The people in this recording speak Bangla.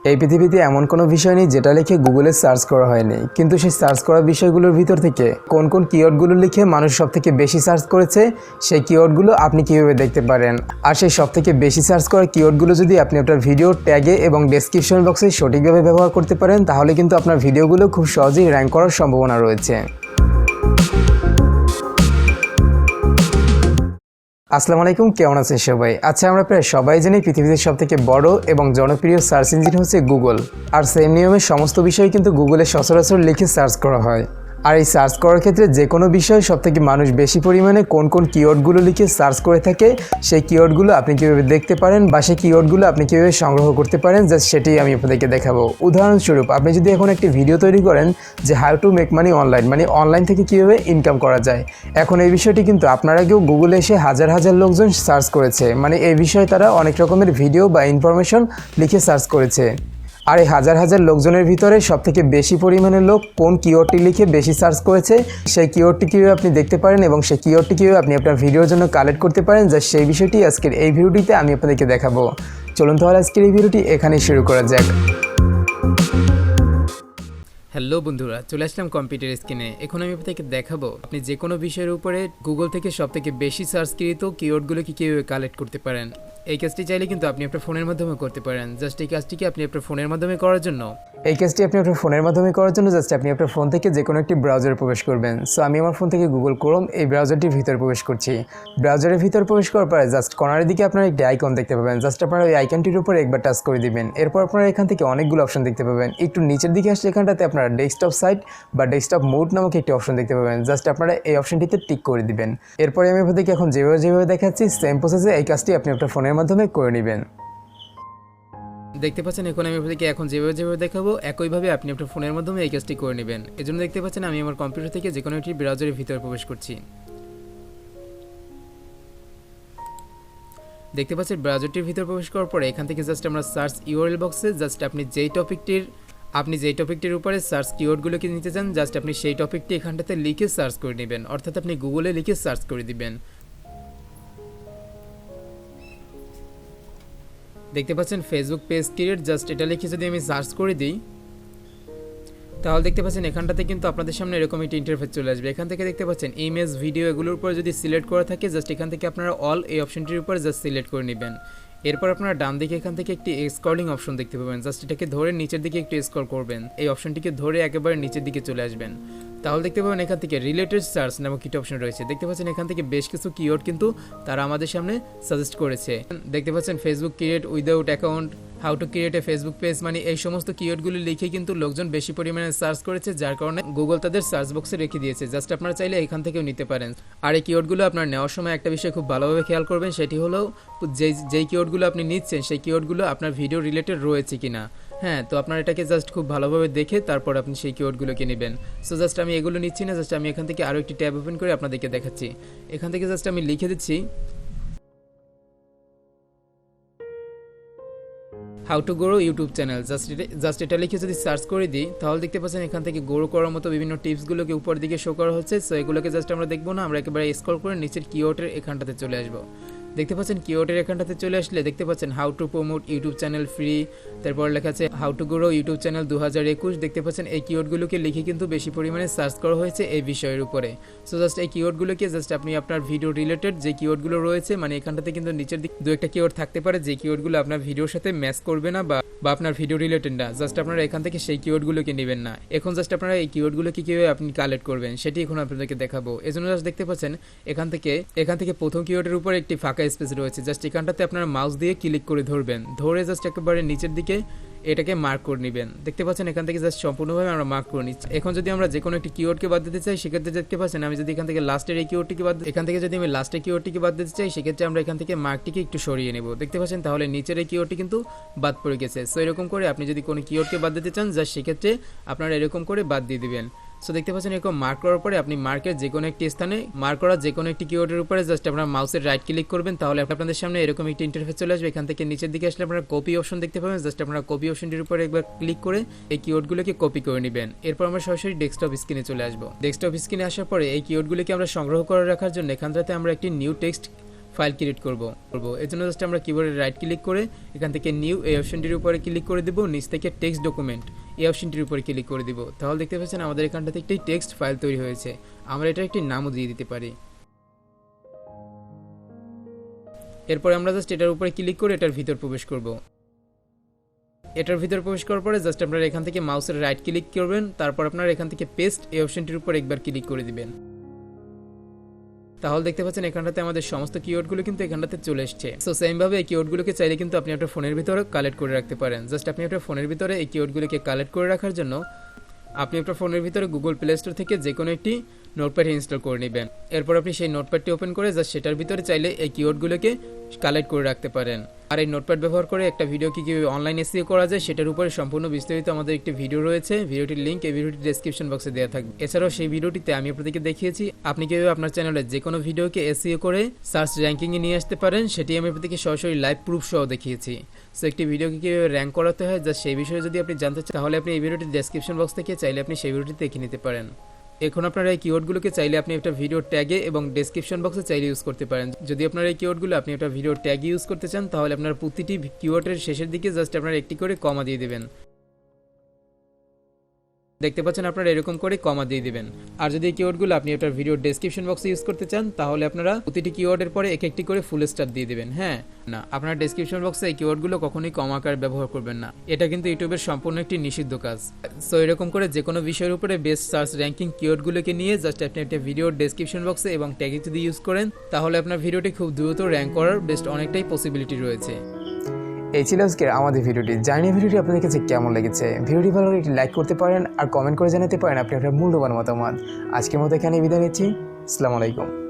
এই পৃথিবীতে এমন কোনো বিষয় নেই যেটা লিখে গুগলে সার্চ করা হয়নি, কিন্তু সেই সার্চ করা বিষয়গুলোর ভিতর থেকে কোন কোন কিওয়ার্ডগুলো লিখে মানুষ সবথেকে বেশি সার্চ করেছে সেই কিওয়ার্ডগুলো আপনি কীভাবে দেখতে পারেন। আর সেই সবথেকে বেশি সার্চ করা কিওয়ার্ডগুলো যদি আপনি আপনার ভিডিও ট্যাগে এবং ডেসক্রিপশন বক্সে সঠিকভাবে ব্যবহার করতে পারেন, তাহলে কিন্তু আপনার ভিডিওগুলো খুব সহজেই র্যাঙ্ক করার সম্ভাবনা রয়েছে। আসসালামু আলাইকুম, কেমন আছেন সবাই? আচ্ছা, আমরা প্রায় সবাই জানি পৃথিবীতে সবথেকে বড় এবং জনপ্রিয় সার্চ ইঞ্জিন হচ্ছে গুগল। আর সেম নিয়মে সমস্ত বিষয় কিন্তু গুগলে সচরাচর লিখে সার্চ করা হয়। আর এই সার্চ করার ক্ষেত্রে যে কোনো বিষয় সবথেকে মানুষ বেশি পরিমাণে কোন কোন কিওয়ার্ডগুলো লিখে সার্চ করে থাকে, সেই কিওয়ার্ডগুলো আপনি কীভাবে দেখতে পারেন বা সেই কিওয়ার্ডগুলো আপনি কীভাবে সংগ্রহ করতে পারেন, জাস্ট সেটাই আমি আপনাদেরকে দেখাবো। উদাহরণস্বরূপ, আপনি যদি এখন একটি ভিডিও তৈরি করেন যে how to make money online, মানে অনলাইন থেকে কীভাবে ইনকাম করা যায়, এখন এই বিষয়টি কিন্তু আপনার আগেও গুগলে এসে হাজার হাজার লোকজন সার্চ করেছে, মানে এই বিষয়ে তারা অনেক রকমের ভিডিও বা ইনফরমেশন লিখে সার্চ করেছে। আর এই হাজার হাজার লোকজনের ভিতরে সবথেকে বেশি পরিমাণে লোক কোন কিওয়ার্ডটি লিখে বেশি সার্চ করেছে, সেই কিওয়ার্ডটি কীভাবে আপনি দেখতে পারেন এবং সেই কিওয়ার্ডটি কীভাবে আপনি আপনার ভিডিওর জন্য কালেক্ট করতে পারেন, যা সেই বিষয়টি আজকের এই ভিডিওটিতে আমি আপনাদেরকে দেখাবো। চলুন তাহলে আজকের এই ভিডিওটি এখানেই শুরু করা যাক। হ্যালো বন্ধুরা, চলে আসলাম কম্পিউটার স্ক্রিনে। এখন আমি আপনাদেরকে দেখাবো আপনি যে কোনো বিষয়ের উপরে গুগল থেকে সবথেকে বেশি সার্চকৃত কিওয়ার্ডগুলোকে কীভাবে কালেক্ট করতে পারেন। এই কাজটি চাইলে কিন্তু আপনি আপনার ফোনের মাধ্যমে করতে পারেন। জাস্ট এই কাজটিকে আপনি আপনার ফোনের মাধ্যমে করার জন্য জাস্ট আপনি আপনার ফোন থেকে যে কোনো একটি ব্রাউজারে প্রবেশ করবেন। সো আমি আমার ফোন থেকে গুগল ক্রোম এই ব্রাউজারটির ভিতরে প্রবেশ করছি। ব্রাউজারের ভিতর প্রবেশ করার পরে জাস্ট কর্নারের দিকে আপনারা একটি আইকন দেখতে পাবেন। জাস্ট আপনারা ওই আইকনটির উপরে একবার টাচ করে দিবেন। এরপর আপনারা এখান থেকে অনেকগুলো অপশন দেখতে পাবেন। একটু নিচের দিকে আসলে এখানটাতে আপনারা ডেস্কটপ সাইট বা ডেস্কটপ মোড নামক একটি অপশন দেখতে পাবেন। জাস্ট আপনারা এই অপশনটিতে টিক করে দিবেন। এরপরে আমি আপনাদেরকে এখন যেভাবে দেখাচ্ছি সেম প্রসেসে এই কাজটি আপনি আপনার ফোনের মাধ্যমে করে নেবেন। দেখতে পাচ্ছেন এখন আমি আপনাদেরকে এখন যেভাবে দেখাবো একইভাবে আপনি আপনার ফোনের মাধ্যমে এই কাজটি করে নেবেন। এজন্য দেখতে পাচ্ছেন আমি আমার কম্পিউটার থেকে যে কোনো একটি ব্রাউজারের ভিতরে প্রবেশ করছি। দেখতে পাচ্ছেন ব্রাউজারটির ভিতরে প্রবেশ করার পরে এখান থেকে জাস্ট আমরা সার্চ ইউআরএল বক্সে জাস্ট আপনি যেই টপিকটির উপরে সার্চ কিওয়ার্ডগুলোকে নিতে চান, জাস্ট আপনি সেই টপিকটি এখানটাতে লিখে সার্চ করে নেবেন, অর্থাৎ আপনি গুগলে লিখে সার্চ করে দিবেন। দেখতে পাচ্ছেন ফেসবুক পেজ ক্রিয়েট, জাস্ট এটা লিখে যদি আমি সার্চ করে দিই তাহলে দেখতে পাচ্ছেন এখানটাতে কিন্তু আপনাদের সামনে এরকম একটি ইন্টারফেস চলে আসবে। এখান থেকে দেখতে পাচ্ছেন ইমেজ, ভিডিও এগুলোর উপর যদি সিলেক্ট করা থাকে, জাস্ট এখান থেকে আপনারা অল এই অপশনটির উপর জাস্ট সিলেক্ট করে নেবেন। এরপর আপনারা ডান দিকে এখান থেকে একটি স্ক্রলিং অপশন দেখতে পাবেন। জাস্ট এটাকে ধরে নিচের দিকে একটু স্ক্রল করবেন, এই অপশনটিকে ধরে একেবারে নিচের দিকে চলে আসবেন। তাহলে দেখতে পাবেন এখান থেকে রিলেটেড সার্চ নামক একটি অপশন রয়েছে। দেখতে পাচ্ছেন এখান থেকে বেশ কিছু কিওয়ার্ড কিন্তু তারা আমাদের সামনে সাজেস্ট করেছে। দেখতে পাচ্ছেন Facebook create without account, how to create a Facebook page, মানে এই সমস্ত কিওয়ার্ডগুলো লিখে কিন্তু লোকজন বেশি পরিমাণে সার্চ করেছে, যার কারণে গুগল তাদের সার্চ বক্সে রেখে দিয়েছে। জাস্ট আপনারা চাইলে এখান থেকেও নিতে পারেন। আর এই কিওয়ার্ডগুলো আপনার নেওয়ার সময় একটা বিষয় খুব ভালোভাবে খেয়াল করবেন, সেটি হলো যেই কিওয়ার্ডগুলো আপনি নিচ্ছেন সেই কিওয়ার্ডগুলো আপনার ভিডিও রিলেটেড রয়েছে কিনা। হ্যাঁ, তো আপনার এটাকে জাস্ট খুব ভালোভাবে দেখে তারপর আপনি সেই কিওয়ার্ডগুলোকে নেবেন। সো জাস্ট আমি এগুলো নিচ্ছি না, জাস্ট আমি এখান থেকে আরও একটি ট্যাব ওপেন করে আপনাদেরকে দেখাচ্ছি। এখান থেকে জাস্ট আমি লিখে দিচ্ছি how to grow YouTube channel. Just এটা লিখে যদি সার্চ করে দিই তাহলে দেখতে পাচ্ছেন এখান থেকে গ্রো করার মতো বিভিন্ন টিপসগুলোকে উপর দিকে শো করা হচ্ছে। সো এগুলোকে জাস্ট আমরা দেখবো না, আমরা একেবারে স্ক্রল করে নিচের কিওয়ার্ডের এখানটাতে চলে আসবো। দেখতে পাচ্ছেন কিওয়ার্ডের এখানটাতে চলে আসলে দেখতে পাচ্ছেন how to promote YouTube channel free, তারপর লেখা আছে how to grow YouTube channel 2021। দেখতে পাচ্ছেন এই কিওয়ার্ডগুলোকে লিখে কিন্তু বেশি পরিমাণে সার্চ করা হয়েছে এই বিষয়ের উপরে। সো জাস্ট এই কিওয়ার্ডগুলোকে জাস্ট আপনি আপনার ভিডিও রিলেটেড যে কিওয়ার্ডগুলো রয়েছে, মানে এখানটাতে কিন্তু নিচের দিকে দু একটা কিওয়ার্ড থাকতে পারে যে কিওয়ার্ডগুলো আপনার ভিডিওর সাথে ম্যাচ করবে না বা আপনার ভিডিও রিলেটেড না, জাস্ট আপনারা এখান থেকে সেই কিওয়ার্ডগুলোকে নেবেন না। এখন জাস্ট আপনারা এই কিওয়ার্ডগুলোকে কীভাবে আপনি কালেক্ট করবেন সেটি এখন আপনাদেরকে দেখাবো। এজন্য জাস্ট দেখতে পাচ্ছেন এখান থেকে প্রথম কিওয়ার্ডের উপরে একটি ফাঁকা স্পেস রয়েছে। জাস্ট এখানটাতে আপনারা মাউস দিয়ে ক্লিক করে ধরবেন, ধরে জাস্ট একেবারে নিচের দিকে এটাকে মার্ক করে নেবেন। দেখতে পাচ্ছেন এখান থেকে জাস্ট সম্পূর্ণভাবে আমরা মার্ক করে নিচ্ছি। এখন যদি আমরা যে কোনো একটি কিওয়ার্ডকে বাদ দিতে চাই সেক্ষেত্রে দেখতে পাচ্ছেন আমি যদি এখান থেকে লাস্টের এই কিওয়ার্ডটিকে বাদ দিতে চাই সেক্ষেত্রে আমরা এখান থেকে মার্কটিকে একটু সরিয়ে নেব। দেখতে পাচ্ছেন তাহলে নিচের এই কিওয়ার্ডটি কিন্তু বাদ পড়ে গেছে। সো এরকম করে আপনি যদি কোনো কিওয়ার্ডকে বাদ দিতে চান জাস্ট সেক্ষেত্রে আপনারা এরকম করে বাদ দিয়ে দিবেন। সো দেখতে পাচ্ছেন এরকম মার্ক করার পরে আপনি মার্কের যে কোনো একটি স্থানে মার্ক করা যে কোনো একটি কিওয়ার্ডের উপরে জাস্ট আপনারা মাউসের রাইট ক্লিক করবেন, তাহলে আপনাদের সামনে এরকম একটি ইন্টারফেস চলে আসবে। এখান থেকে নিচের দিকে আসলে আপনারা কপি অপশন দেখতে পাবেন, জাস্ট আপনারা কপি অপশনটির উপরে একবার ক্লিক করে এই কিওয়ার্ডগুলোকে কপি করে নেবেন। এরপর আমরা সরাসরি ডেস্কটপ স্ক্রিনে চলে আসবো। ডেস্কটপ স্ক্রিনে আসার পরে এই কিওয়ার্ডগুলোকে আমরা সংগ্রহ করে রাখার জন্য এখানটাতে আমরা একটি নিউ টেক্সট ফাইল ক্রিয়েট করব এর জন্য জাস্ট আমরা কিবোর্ডে রাইট ক্লিক করে এখান থেকে নিউ এই অপশনটির উপরে ক্লিক করে দেব, নিচ থেকে টেক্সট ডকুমেন্ট এই অপশনটির উপরে ক্লিক করে দিব। তাহলে দেখতে পাচ্ছেন আমাদের এখানটাতে একটি টেক্সট ফাইল তৈরি হয়েছে। আমরা এটা একটি নামও দিয়ে দিতে পারি। এরপরে আমরা জাস্ট এটার উপরে ক্লিক করে এটার ভিতর প্রবেশ করব। এটার ভিতর প্রবেশ করার পরে জাস্ট আপনারা এখান থেকে মাউসের রাইট ক্লিক করবেন, তারপর আপনারা এখান থেকে পেস্ট এই অপশনটির উপর একবার ক্লিক করে দিবেন। তাহলে দেখতে পাচ্ছেন এখানটাতে আমাদের সমস্ত কিওয়ার্ডগুলো কিন্তু এখানটাতে চলে এসেছে। সো সেম ভাবে এই কিওয়ার্ডগুলোকে চাইলে কিন্তু আপনি আপনার ফোনের ভিতরে কালেক্ট করে রাখতে পারেন। জাস্ট আপনি আপনার ফোনের ভিতরে এই কিওয়ার্ডগুলোকে কালেক্ট করে রাখার জন্য আপনি আপনার ফোনের ভিতরে গুগল প্লে স্টোর থেকে যে কোনো একটি নোটপ্যাড ইনস্টল করে নেবেন। এরপর আপনি সেই নোটপ্যাডটি ওপেন করে জাস্ট সেটার ভিতরে চাইলে এই কিওয়ার্ডগুলোকে কালেক্ট করে রাখতে পারেন। আর এই নোটপ্যাড ব্যবহার করে একটা ভিডিও কীভাবে অনলাইন এসইও করা যায় সেটার উপরে সম্পূর্ণ বিস্তারিত আমাদের একটি ভিডিও রয়েছে। ভিডিওটির লিঙ্ক এই ভিডিওটির ডেসক্রিপশন বক্সে দেওয়া থাকবে। এছাড়াও সেই ভিডিওটিতে আমি আপনাদেরকে দেখিয়েছি আপনি কীভাবে আপনার চ্যানেলে যে কোনো ভিডিওকে এসইও করে সার্চ র্যাঙ্কিংয়ে নিয়ে আসতে পারেন, সেটি আমি আপনাদেরকে সরাসরি লাইভ প্রুফ সহ দেখিয়েছি। সো একটি ভিডিওকে কীভাবে র্যাঙ্ক করাতে হয় জাস্ট সেই বিষয়ে যদি আপনি জানতে চান তাহলে আপনি এই ভিডিওটির ডেসক্রিপশন বক্স থেকে চাইলে আপনি সেই ভিডিওটি দেখে নিতে পারেন। এখন আপনারা এই কিওয়ার্ডগুলোকে চাইলে আপনি একটা ভিডিও ট্যাগে এবং ডেসক্রিপশন বক্সে চাইলে ইউজ করতে পারেন। যদি আপনারা এই কিওয়ার্ডগুলো আপনি একটা ভিডিও ট্যাগে ইউজ করতে চান তাহলে আপনার প্রতিটি কিওয়ার্ডের শেষের দিকে জাস্ট আপনারা একটি করে কমা দিয়ে দেবেন। দেখতে পাচ্ছেন আপনারা এরকম করে কমা দিয়ে দিবেন। আর যদি এই কিওয়ার্ডগুলো আপনি আপনার ভিডিও ডেসক্রিপশন বক্সে ইউজ করতে চান তাহলে আপনারা প্রতিটি কিওয়ার্ডের পরে এক একটি করে ফুল স্টার দিয়ে দিবেন। হ্যাঁ, না আপনার ডেসক্রিপশন বক্সে এই কিওয়ার্ডগুলো কখনোই কমা আকারে ব্যবহার করবেন না, এটা কিন্তু ইউটিউবের সম্পূর্ণ একটি নিষিদ্ধ কাজ। সো এরকম করে যে কোনো বিষয়ের উপরে বেস্ট সার্চ র্যাঙ্কিং কিওয়ার্ডগুলোকে নিয়ে জাস্ট আপনি একটা ভিডিও ডেসক্রিপশন বক্সে এবং ট্যাগে যদি ইউজ করেন তাহলে আপনার ভিডিওটি খুব দ্রুত র্যাঙ্ক করার বেস্ট অনেকটাই পসিবিলিটি রয়েছে। এই ছিল আজকের আমাদের ভিডিওটি। জানি ভিডিওটি আপনাদের কাছে কেমন লেগেছে। ভিডিওটি ভালো লাগলে একটি লাইক করতে পারেন আর কমেন্ট করে জানাতে পারেন আপনি আপনার মূল্যবান মতামত। আজকের মতো এখানে বিদায় নিচ্ছি। আসসালামু আলাইকুম।